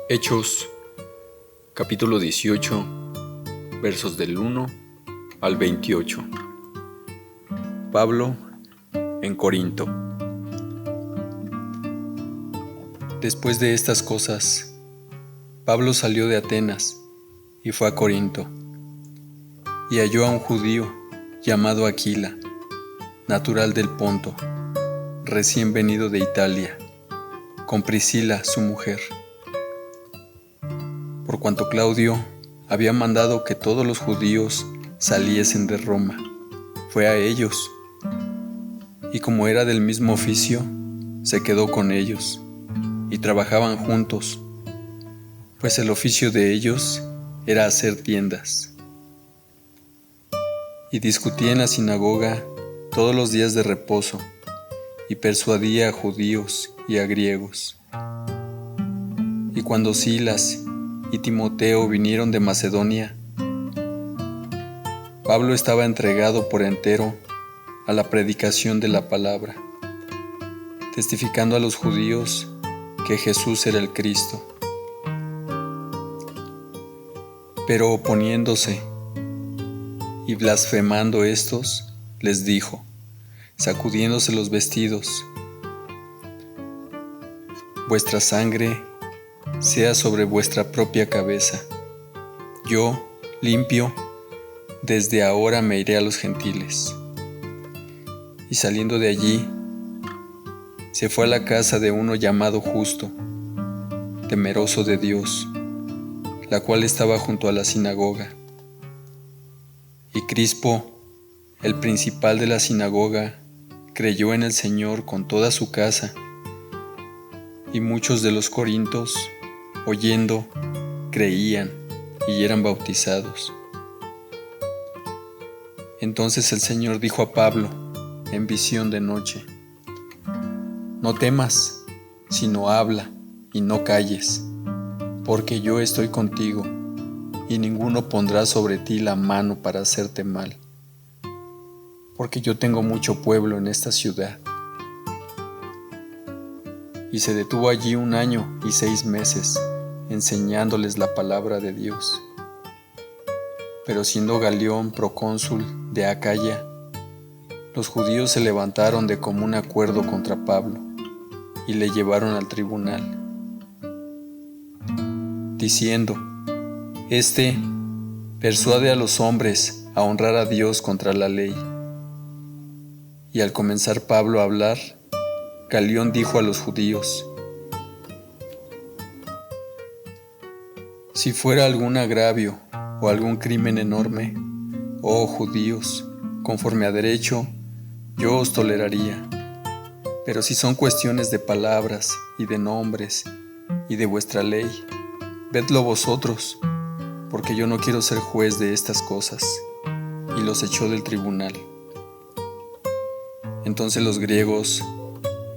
Hechos, capítulo 18, versos del 1 al 28. Pablo en Corinto. Después de estas cosas, Pablo salió de Atenas y fue a Corinto, y halló a un judío llamado Aquila, natural del Ponto, recién venido de Italia, con Priscila su mujer. Por cuanto Claudio había mandado que todos los judíos saliesen de Roma, fue a ellos, y como era del mismo oficio, se quedó con ellos, y trabajaban juntos, pues el oficio de ellos era hacer tiendas. Y discutía en la sinagoga todos los días de reposo, y persuadía a judíos y a griegos. Y cuando Silas y Timoteo vinieron de Macedonia, Pablo estaba entregado por entero a la predicación de la palabra, testificando a los judíos que Jesús era el Cristo. Pero oponiéndose y blasfemando estos, les dijo, sacudiéndose los vestidos: vuestra sangre sea sobre vuestra propia cabeza. Yo, limpio, desde ahora me iré a los gentiles. Y saliendo de allí, se fue a la casa de uno llamado Justo, temeroso de Dios, la cual estaba junto a la sinagoga. Y Crispo, el principal de la sinagoga, creyó en el Señor con toda su casa, y muchos de los corintios, oyendo, creían y eran bautizados. Entonces el Señor dijo a Pablo en visión de noche: no temas, sino habla y no calles, porque yo estoy contigo, y ninguno pondrá sobre ti la mano para hacerte mal, porque yo tengo mucho pueblo en esta ciudad. Y se detuvo allí 1 año y 6 meses, enseñándoles la palabra de Dios. Pero siendo Galión procónsul de Acaya, los judíos se levantaron de común acuerdo contra Pablo y le llevaron al tribunal, diciendo: este persuade a los hombres a honrar a Dios contra la ley. Y al comenzar Pablo a hablar, Galión dijo a los judíos: si fuera algún agravio o algún crimen enorme, oh judíos, conforme a derecho, yo os toleraría. Pero si son cuestiones de palabras y de nombres y de vuestra ley, vedlo vosotros, porque yo no quiero ser juez de estas cosas. Y los echó del tribunal. Entonces los griegos,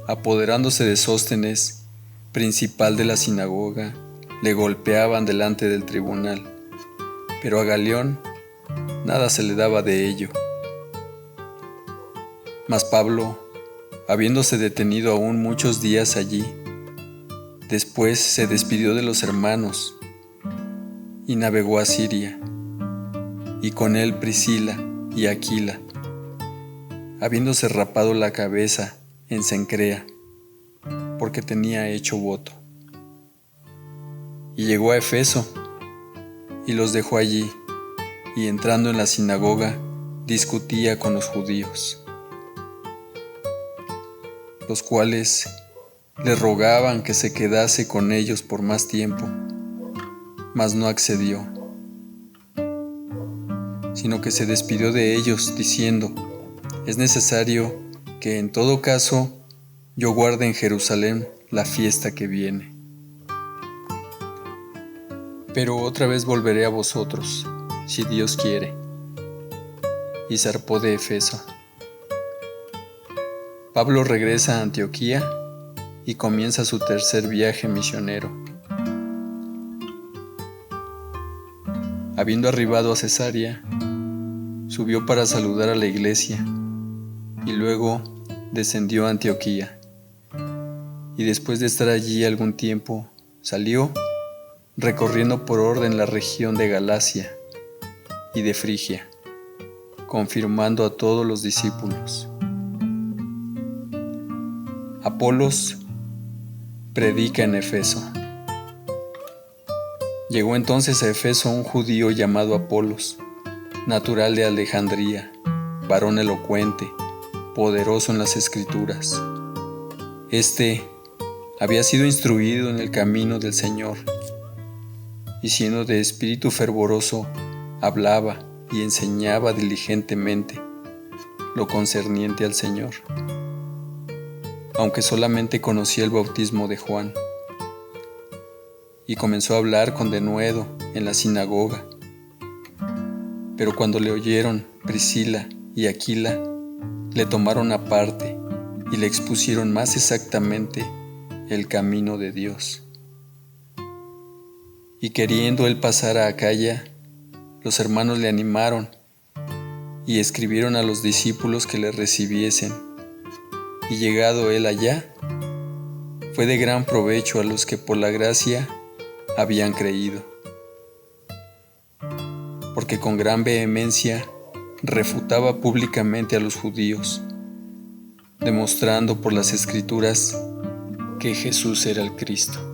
apoderándose de Sóstenes, principal de la sinagoga, le golpeaban delante del tribunal, pero a Galión nada se le daba de ello. Mas Pablo, habiéndose detenido aún muchos días allí, después se despidió de los hermanos y navegó a Siria, y con él Priscila y Aquila, habiéndose rapado la cabeza en Cencrea, porque tenía hecho voto. Y llegó a Efeso, y los dejó allí, y entrando en la sinagoga, discutía con los judíos, los cuales le rogaban que se quedase con ellos por más tiempo, mas no accedió, sino que se despidió de ellos, diciendo: es necesario que en todo caso yo guarde en Jerusalén la fiesta que viene. Pero otra vez volveré a vosotros, si Dios quiere. Y zarpó de Efeso. Pablo regresa a Antioquía y comienza su tercer viaje misionero. Habiendo arribado a Cesarea, subió para saludar a la iglesia, y luego descendió a Antioquía. Y después de estar allí algún tiempo, salió recorriendo por orden la región de Galacia y de Frigia, confirmando a todos los discípulos. Apolos predica en Efeso. Llegó entonces a Efeso un judío llamado Apolos, natural de Alejandría, varón elocuente, poderoso en las Escrituras. Este había sido instruido en el camino del Señor, y siendo de espíritu fervoroso, hablaba y enseñaba diligentemente lo concerniente al Señor, aunque solamente conocía el bautismo de Juan. Y comenzó a hablar con denuedo en la sinagoga. Pero cuando le oyeron Priscila y Aquila, le tomaron aparte y le expusieron más exactamente el camino de Dios. Y queriendo él pasar a Acaya, los hermanos le animaron y escribieron a los discípulos que le recibiesen. Y llegado él allá, fue de gran provecho a los que por la gracia habían creído, porque con gran vehemencia refutaba públicamente a los judíos, demostrando por las Escrituras que Jesús era el Cristo.